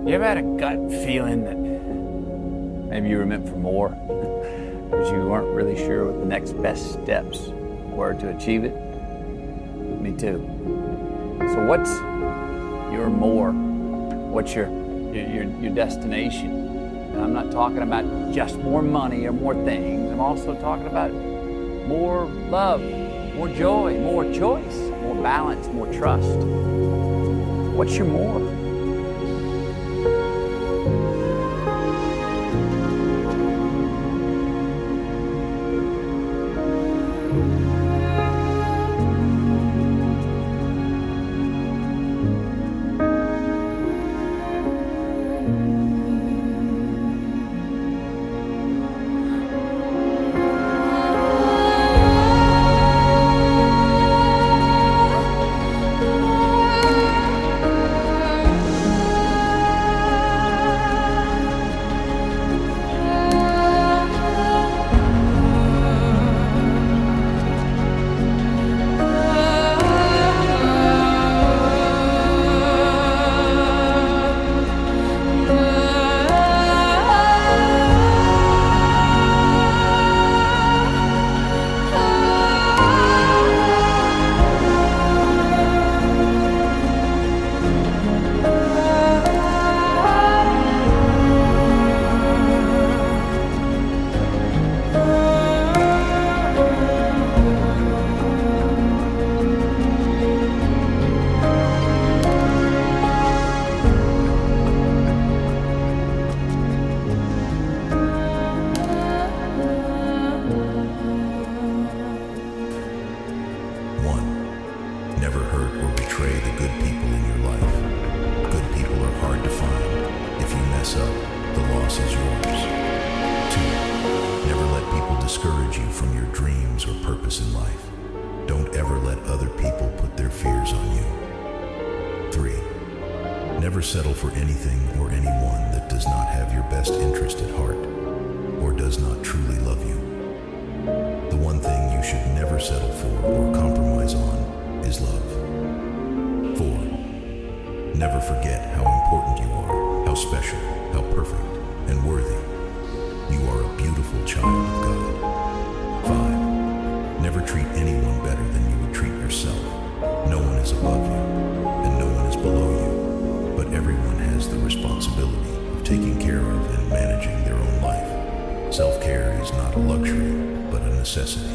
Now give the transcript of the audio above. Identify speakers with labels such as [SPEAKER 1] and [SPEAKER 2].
[SPEAKER 1] You ever had a gut feeling that maybe you were meant for more, but you weren't really sure what the next best steps were to achieve it? Me too. So what's your more? What's your destination? And I'm not talking about just more money or more things. I'm also talking about more love, more joy, more choice, more balance, more trust. What's your more?
[SPEAKER 2] Never hurt or betray the good people in your life. Good people are hard to find. If you mess up, the loss is yours. 2. Never let people discourage you from your dreams or purpose in life. Don't ever let other people put their fears on you. 3. Never settle for anything or anyone that does not have your best interest at heart or does not truly love you. The one thing you should never settle for or compromise on is love. 4. Never forget how important you are, how special, how perfect, and worthy. You are a beautiful child of God. 5. Never treat anyone better than you would treat yourself. No one is above you, and no one is below you, but everyone has the responsibility of taking care of and managing their own life. Self-care is not a luxury, but a necessity.